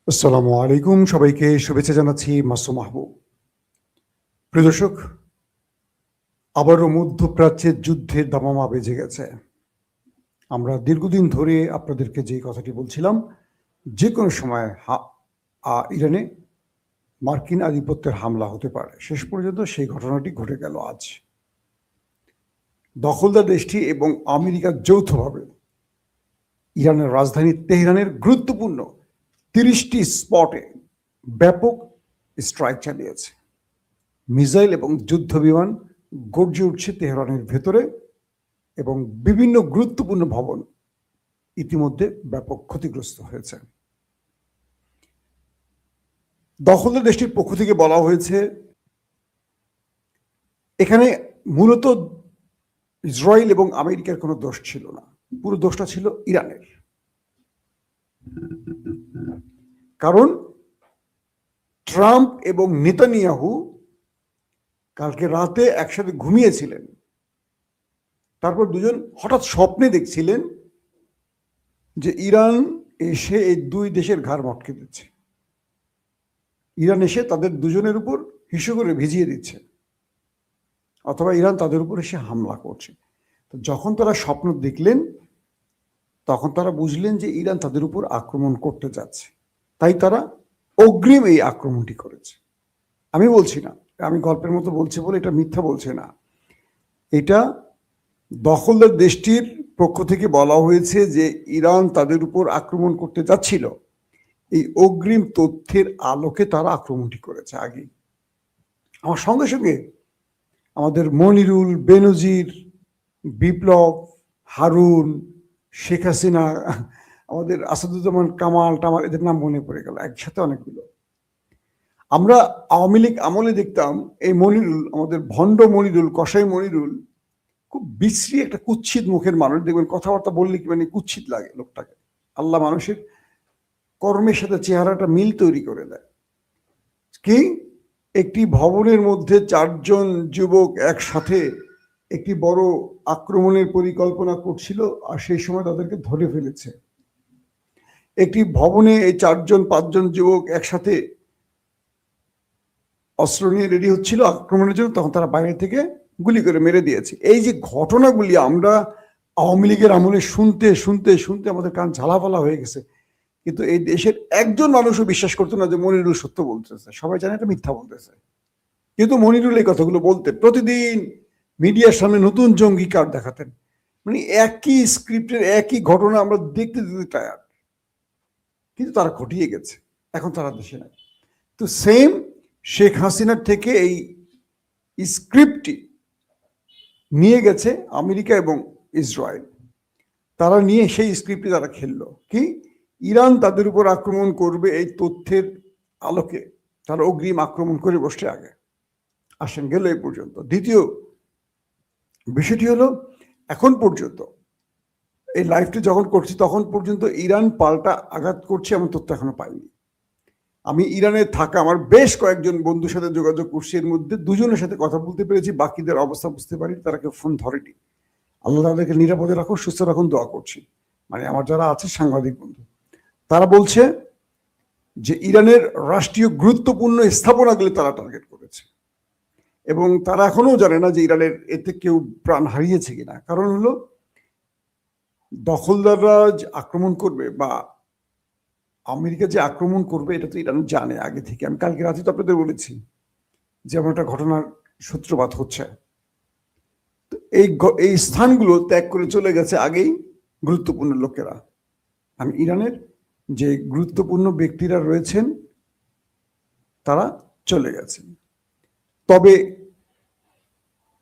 আসসালামু আলাইকুম, সবাইকে শুভেচ্ছা জানাচ্ছি মাসুম মাহবুব। প্রিয় দর্শক, আবারও মধ্যপ্রাচ্যের যুদ্ধের দামামা বেজে গেছে। আমরা দীর্ঘদিন ধরে আপনাদেরকে যে কথাটি বলছিলাম, যে কোনো সময় ইরানে মার্কিন আধিপত্যের হামলা হতে পারে। শেষ পর্যন্ত সেই ঘটনাটি ঘটে গেল আজ। দখলদার দেশটি এবং আমেরিকা যৌথভাবে ইরানের রাজধানী তেহরানের গুরুত্বপূর্ণ 30টি স্পটে ব্যাপক স্ট্রাইক চালিয়েছে। মিসাইল এবং যুদ্ধ বিমান গর্জে উঠছে তেহরানের ভেতরে এবং বিভিন্ন গুরুত্বপূর্ণ ভবন ইতিমধ্যে ব্যাপক ক্ষতিগ্রস্ত হয়েছে। দখলদার দেশটির পক্ষ থেকে বলা হয়েছে এখানে মূলত ইসরায়েল এবং আমেরিকার কোনো দোষ ছিল না, পুরো দোষটা ছিল ইরানের। কারণ ট্রাম্প এবং নেতানিয়াহু কালকে রাতে একসাথে ঘুমিয়েছিলেন, তারপর দুজন হঠাৎ স্বপ্নে দেখছিলেন যে ইরান এসে এই দুই দেশের ঘাড় মটকে দিচ্ছে, ইরান এসে তাদের দুজনের উপর হিসু করে ভিজিয়ে দিচ্ছে, অথবা ইরান তাদের উপর এসে হামলা করছে। তো যখন তারা স্বপ্ন দেখলেন তখন তারা বুঝলেন যে ইরান তাদের উপর আক্রমণ করতে যাচ্ছে, তাই তারা অগ্রিম এই আক্রমণটি করেছে। আমি বলছি না, আমি গল্পের মতো বলছি বলে এটা মিথ্যা বলছে না, এটা দখলদার দেশটির পক্ষ থেকে বলা হয়েছে যে ইরান তাদের উপর আক্রমণ করতে যাচ্ছিল, এই অগ্রিম তথ্যের আলোকে তারা আক্রমণটি করেছে আগে। আমার সঙ্গে সঙ্গে আমাদের মনিরুল, বেনজির, বিপ্লব, হারুন, শেখ হাসিনা, আমাদের আসাদুজ্জামান কামাল টামাল, এদের নাম মনে পড়ে গেল একসাথে অনেকগুলো। আমরা আওয়ামী লীগ আমলে দেখতাম এই মনিরুল, আমাদের ভণ্ড মনিরুল, কসাই মনিরুল, খুব বিশ্রী একটা কুৎসিত মুখের মানুষ। দেখবেন কথাবার্তা বললে কি মানে কুৎসিত লাগে লোকটাকে। আল্লাহ মানুষের কর্মের সাথে চেহারাটা মিল তৈরি করে দেয়। কি একটি ভবনের মধ্যে 4 জন যুবক একসাথে একটি বড় আক্রমণের পরিকল্পনা করছিল, আর সেই সময় তাদেরকে ধরে ফেলেছে। একটি ভবনে এই 4 জন 5 জন যুবক একসাথে অস্ত্র নিয়ে রেডি হচ্ছিল আক্রমণের জন্য, তখন তারা বাইরে থেকে গুলি করে মেরে দিয়েছে। এই যে ঘটনাগুলি আমরা আওয়ামী লীগের আমলে শুনতে শুনতে শুনতে আমাদের কান ঝালাপালা হয়ে গেছে, কিন্তু এই দেশের একজন মানুষও বিশ্বাস করতো না যে মনিরুল সত্য বলতেছে। সবাই জানে এটা মিথ্যা বলতেছে, কিন্তু মনিরুল এই কথাগুলো বলতেন। প্রতিদিন মিডিয়ার সামনে নতুন জঙ্গি কার্ড দেখাতেন, মানে একই স্ক্রিপ্টের একই ঘটনা আমরা দেখতে দেখতে টায়ার্ড। কিন্তু তারা ঘটিয়ে গেছে, এখন তারা দেশে নাই। তো সেম শেখ হাসিনার থেকে এই স্ক্রিপ্টটি নিয়ে গেছে আমেরিকা এবং ইসরায়েল। তারা নিয়ে সেই স্ক্রিপ্টটি তারা খেললো। কি ইরান তাদের উপর আক্রমণ করবে এই তথ্যের আলোকে তারা অগ্রিম আক্রমণ করে বসছে আগে। আসেন, গেল এই পর্যন্ত। দ্বিতীয় বিষয়টি হলো, এখন পর্যন্ত এই লাইভটি যখন করছি তখন পর্যন্ত ইরান পাল্টা আঘাত করছে এমন তথ্য এখনো পাইনি। আমি ইরানে থাকা আমার বেশ কয়েকজন বন্ধুর সাথে যোগাযোগ করছি, এর মধ্যে 2 জনের সাথে কথা বলতে পেরেছি, বাকিদের অবস্থা বুঝতে পারি, তারা কেউ ফোন ধরেনি। আল্লাহ তাদেরকে নিরাপদে রাখুন, সুস্থ রাখুন, দোয়া করছি। মানে আমার যারা আছে সাংবাদিক বন্ধু, তারা বলছে যে ইরানের রাষ্ট্রীয় গুরুত্বপূর্ণ স্থাপনাগুলি তারা টার্গেট করেছে, এবং তারা এখনো জানে না যে ইরানের এতে কেউ প্রাণ হারিয়েছে কিনা। কারণ হলো দখলদাররা যে আক্রমণ করবে বা আমেরিকা যে আক্রমণ করবে এটা তো ইরান জানে আগে থেকে। আমি কালকে রাতে তো আপনাদের বলেছি যেমন একটা ঘটনার সূত্রপাত হচ্ছে। তো এই স্থানগুলো ত্যাগ করে চলে গেছে আগেই গুরুত্বপূর্ণ লোকেরা। আমি ইরানের যে গুরুত্বপূর্ণ ব্যক্তিরা রয়েছেন তারা চলে গেছেন। তবে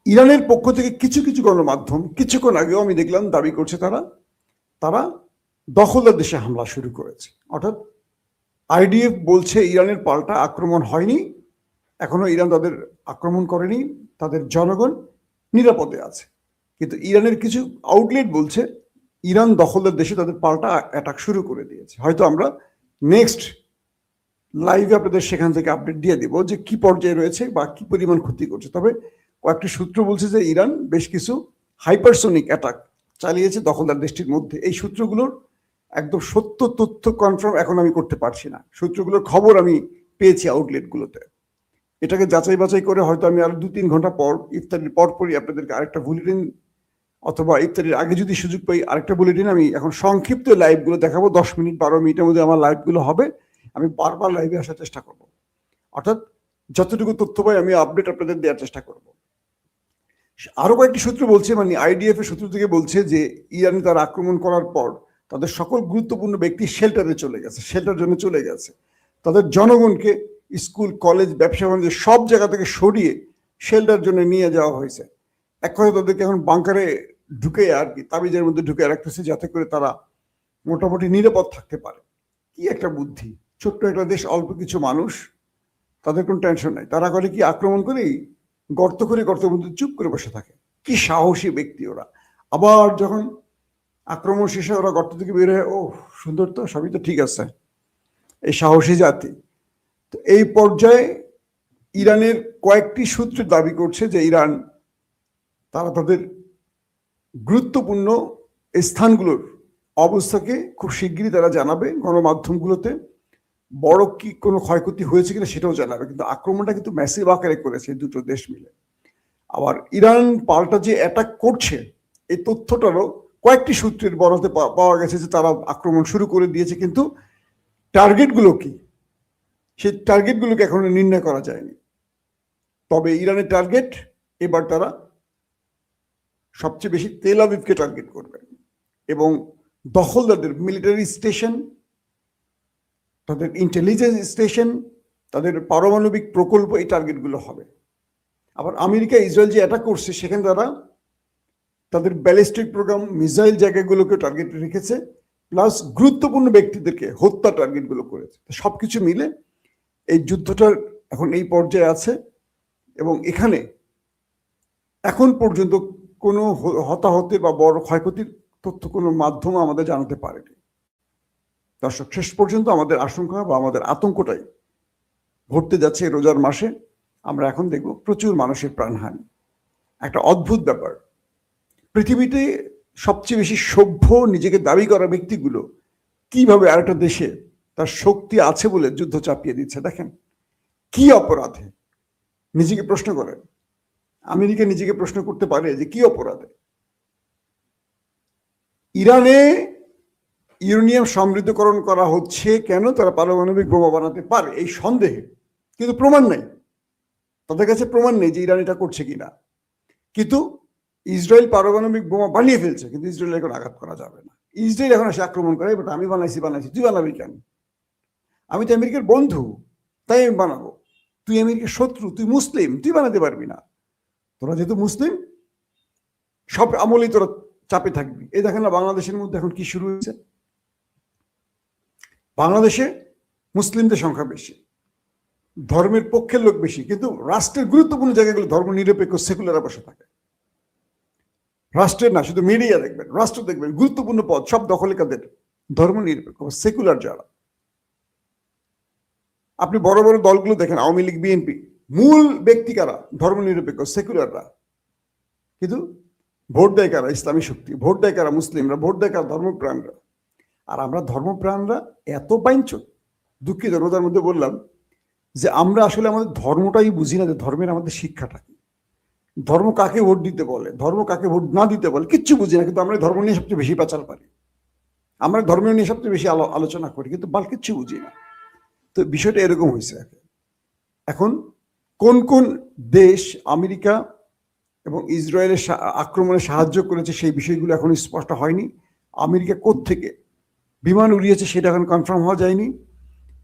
ইরানের পক্ষ থেকে কিছু কিছু গণমাধ্যম কিছুক্ষণ আগেও আমি দেখলাম দাবি করছে তারা দখলদার দেশে হামলা শুরু করেছে। অর্থাৎ আইডিএফ বলছে ইরানের পাল্টা আক্রমণ হয়নি, এখনো ইরান তাদের আক্রমণ করেনি, তাদের জনগণ নিরাপদে আছে। কিন্তু ইরানের কিছু আউটলেট বলছে ইরান দখলদার দেশে তাদের পাল্টা অ্যাটাক শুরু করে দিয়েছে। হয়তো আমরা নেক্সট লাইভে আপনাদের সেখান থেকে আপডেট দিয়ে দিব যে কি পর্যায়ে রয়েছে বা কি পরিমাণ ক্ষতি করছে। তবে কয়েকটি সূত্র বলছে যে ইরান বেশ কিছু হাইপারসোনিক অ্যাটাক চালিয়েছে দখলদার দেশটির মধ্যে। এই সূত্রগুলোর একদম সত্য তথ্য কনফার্ম এখন আমি করতে পারছি না, সূত্রগুলোর খবর আমি পেয়েছি আউটলেটগুলোতে। এটাকে যাচাই বাছাই করে হয়তো আমি আরো 2-3 ঘন্টা পর ইফতারির পরপরই আপনাদেরকে আরেকটা বুলেটিন, অথবা ইফতারির আগে যদি সুযোগ পাই আরেকটা বুলেটিন, আমি এখন সংক্ষিপ্ত লাইভগুলো দেখাবো। 10 মিনিট 12 মিনিটের মধ্যে আমার লাইভগুলো হবে। আমি বারবার লাইভে আসার চেষ্টা করব, অর্থাৎ যতটুকু তথ্য পাই আমি আপডেট আপনাদের দেওয়ার চেষ্টা করব। আরো কয়েকটি সূত্র বলছে, মানে আইডিএফ এর সূত্র থেকে বলছে যে ইরানে তারা আক্রমণ করার পর তাদের সকল গুরুত্বপূর্ণ ব্যক্তি শেল্টারে চলে গেছে, শেল্টার জন্য চলে গেছে। তাদের জনগণকে স্কুল, কলেজ, ব্যবসা বাণিজ্য সব জায়গা থেকে সরিয়ে শেল্টার জন্য নিয়ে যাওয়া হয়েছে। এক কথা তাদেরকে এখন বাংকারে ঢুকে আর কি তাবিজের মধ্যে ঢুকে রাখতেছে, যাতে করে তারা মোটামুটি নিরাপদ থাকতে পারে। কি একটা বুদ্ধি! ছোট্ট একটা দেশ, অল্প কিছু মানুষ, তাদের কোনো টেনশন নাই। তারা করে কি, আক্রমণ করেই গর্ত করে গর্তের মধ্যে চুপ করে বসে থাকে। কি সাহসী ব্যক্তি ওরা! আবার যখন আক্রমণ শেষে ওরা গর্ত থেকে বের হয়ে, ও সুন্দর, তো সবই তো ঠিক আছে। এই সাহসী জাতি। তো এই পর্যায়ে ইরানের কয়েকটি সূত্র দাবি করছে যে ইরান তারা তাদের গুরুত্বপূর্ণ স্থানগুলোর অবস্থাকে খুব শিগগিরই তারা জানাবে গণমাধ্যমগুলোতে। বড় কি কোনো ক্ষয়ক্ষতি হয়েছে কিনা সেটাও জানাবে, কিন্তু আক্রমণটা কিন্তু ম্যাসিভ আকারে করেছে দুটো দেশ মিলে। আবার ইরান পাল্টা যে অ্যাটাক করছে, এই তথ্যটারও কয়েকটি সূত্রের বরাতে পাওয়া গেছে যে তারা আক্রমণ শুরু করে দিয়েছে, কিন্তু টার্গেটগুলো কি সেই টার্গেটগুলোকে এখনো নির্ণয় করা যায়নি। তবে ইরানের টার্গেট এবার তারা সবচেয়ে বেশি তেল আবিবকে টার্গেট করবে, এবং দখলদারদের মিলিটারি স্টেশন, তাদের ইন্টেলিজেন্স স্টেশন, তাদের পারমাণবিক প্রকল্প, এই টার্গেটগুলো হবে। আবার আমেরিকা ইসরায়েল যে অ্যাটাক করছে সেখানে তারা তাদের ব্যালিস্টিক প্রোগ্রাম, মিসাইল জায়গাগুলোকে টার্গেট রেখেছে, প্লাস গুরুত্বপূর্ণ ব্যক্তিদেরকে হত্যা টার্গেটগুলো করেছে। সবকিছু মিলে এই যুদ্ধটার এখন এই পর্যায়ে আছে, এবং এখানে এখন পর্যন্ত কোনো হতাহতের বা বড় ক্ষয়ক্ষতির তথ্য কোনো মাধ্যম আমাদের জানাতে পারেনি। দর্শক, শেষ পর্যন্ত আমাদের আশঙ্কা বা আমাদের আতঙ্কটাই ঘটতে যাচ্ছে রোজার মাসে। আমরা এখন দেখব প্রচুর মানুষের প্রাণহানি। একটা অদ্ভুত ব্যাপার, পৃথিবীতে সবচেয়ে বেশি সভ্য নিজেকে দাবি করা ব্যক্তিগুলো কিভাবে আরেকটা দেশে তার শক্তি আছে বলে যুদ্ধ চাপিয়ে দিচ্ছে। দেখেন কি অপরাধে, নিজেকে প্রশ্ন করেন। আমেরিকা নিজেকে প্রশ্ন করতে পারে যে কি অপরাধে ইরানে ইউরেনিয়াম সমৃদ্ধকরণ করা হচ্ছে, কেন তারা পারমাণবিক বোমা বানাতে পারে এই সন্দেহে, কিন্তু প্রমাণ নেই, তাদের কাছে প্রমাণ নেই যে ইরান এটা করছে কিনা। কিন্তু ইসরায়েল পারমাণবিক বোমা বানিয়ে ফেলছে, কিন্তু ইসরায়েল এখন আঘাত করা যাবে না। ইসরায়েল এখন এসে আক্রমণ করে, বাট আমি বানাইছি, তুই বানাবি কেন? আমি তো আমেরিকার বন্ধু, তাই আমি বানাবো। তুই আমেরিকার শত্রু, তুই মুসলিম, তুই বানাতে পারবি না। তোরা যেহেতু মুসলিম, সব আমলেই তোরা চাপে থাকবি। এই দেখেন না বাংলাদেশের মধ্যে এখন কি শুরু হয়েছে। বাংলাদেশে মুসলিমদের সংখ্যা বেশি, ধর্মের পক্ষের লোক বেশি, কিন্তু রাষ্ট্রের গুরুত্বপূর্ণ জায়গাগুলো ধর্ম নিরপেক্ষ সেকুলাররা বসে থাকে। রাষ্ট্রের না, শুধু মিডিয়া দেখবেন, রাষ্ট্র দেখবেন, গুরুত্বপূর্ণ পদ সব দখলে কাদের? ধর্ম নিরপেক্ষ সেকুলার যারা। আপনি বড় বড় দলগুলো দেখেন, আওয়ামী লীগ, বিএনপি, মূল ব্যক্তি কারা? ধর্ম নিরপেক্ষ সেকুলাররা। কিন্তু ভোট দেয় কারা? ইসলামী শক্তি। ভোট দেয় কারা? মুসলিমরা। ভোট দেয় কারা? ধর্মপ্রাণরা। আর আমরা ধর্মপ্রাণরা এত বাইঞ্চুক, দুঃখিত রোজার মধ্যে বললাম যে আমরা আসলে আমাদের ধর্মটাই বুঝি না, যে ধর্মের আমাদের শিক্ষাটা কি, ধর্ম কাকে ভোট দিতে বলে, ধর্ম কাকে ভোট না দিতে বলে, কিচ্ছু বুঝি না। কিন্তু আমরা ধর্ম নিয়ে সবচেয়ে বেশি পাচার পারি, আমরা ধর্ম নিয়ে সবচেয়ে বেশি আলোচনা করি, কিন্তু বাল কিচ্ছু বুঝি না। তো বিষয়টা এরকম হয়েছে। এখন কোন কোন দেশ আমেরিকা এবং ইসরায়েলের আক্রমণে সাহায্য করেছে সেই বিষয়গুলো এখন স্পষ্ট হয়নি। আমেরিকা কোত্থেকে বিমান উড়িয়েছে সেটা এখন কনফার্ম হওয়া যায়নি।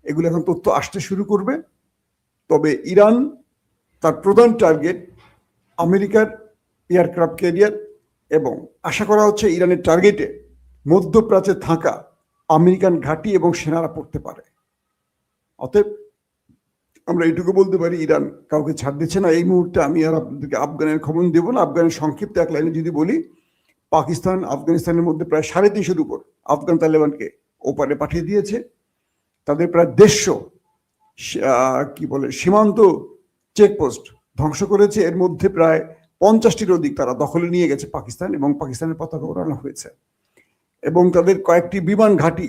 এগুলো এখন তথ্য আসতে শুরু করবে। তবে ইরান তার প্রধান টার্গেট আমেরিকার এয়ারক্রাফট ক্যারিয়ার, এবং আশা করা হচ্ছে ইরানের টার্গেটে মধ্যপ্রাচ্যে থাকা আমেরিকান ঘাঁটি এবং সেনারা পড়তে পারে। অতএব আমরা এইটুকু বলতে পারি, ইরান কাউকে ছাড় দিচ্ছে না এই মুহূর্তে। আমি আর আপনাদেরকে আফগানের খবর দেবো না। আফগানের সংক্ষিপ্ত এক লাইনে যদি বলি, পাকিস্তান আফগানিস্তানের মধ্যে প্রায় 350-এর উপর আফগান তালেবানকে ওপারে পাঠিয়ে দিয়েছে। তাদের প্রায় 150 কি বলে সীমান্ত চেকপোস্ট ধ্বংস করেছে। এর মধ্যে প্রায় 50টির অধিক তারা দখলে নিয়ে গেছে পাকিস্তান, এবং পাকিস্তানের পতাকা ওড়ানো হয়েছে। এবং তাদের কয়েকটি বিমান ঘাঁটি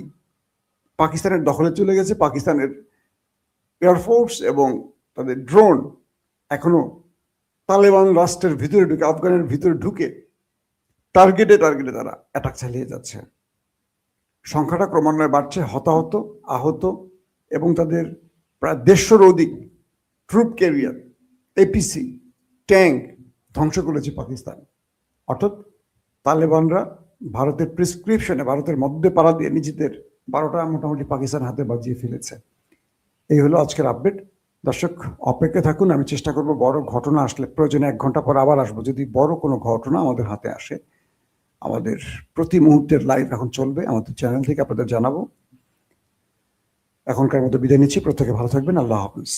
পাকিস্তানের দখলে চলে গেছে। পাকিস্তানের এয়ারফোর্স এবং তাদের ড্রোন এখনো তালেবান রাষ্ট্রের ভিতরে ঢুকে, আফগানের ভিতরে ঢুকে টার্গেটে তারা অ্যাটাক চালিয়ে যাচ্ছে। সংখ্যাটা ক্রমান্বয়ে বাড়ছে, হতাহত, আহত এবং তাদের প্রায় 150 অধিক ট্রুপ ক্যারিয়ার, এপিসি, ট্যাঙ্ক ধ্বংস করেছে পাকিস্তান। অর্থাৎ তালেবানরা ভারতের প্রেসক্রিপশনে, ভারতের মধ্যে পাড়া দিয়ে নিজেদের 12টা মোটামুটি পাকিস্তান হাতে বাজিয়ে ফেলেছে। এই হলো আজকের আপডেট। দর্শক অপেক্ষা থাকুন, আমি চেষ্টা করব বড় ঘটনা আসলে প্রয়োজনে 1 ঘন্টা পর আবার আসবো। যদি বড় কোনো ঘটনা আমাদের হাতে আসে, আমাদের প্রতি মুহূর্তের লাইভ এখন চলবে আমাদের চ্যানেল থেকে, আপনাদের জানাবো। এখনকার মতো বিদায় নিচ্ছি, প্রত্যেকে ভালো থাকবেন, আল্লাহ হাফিজ।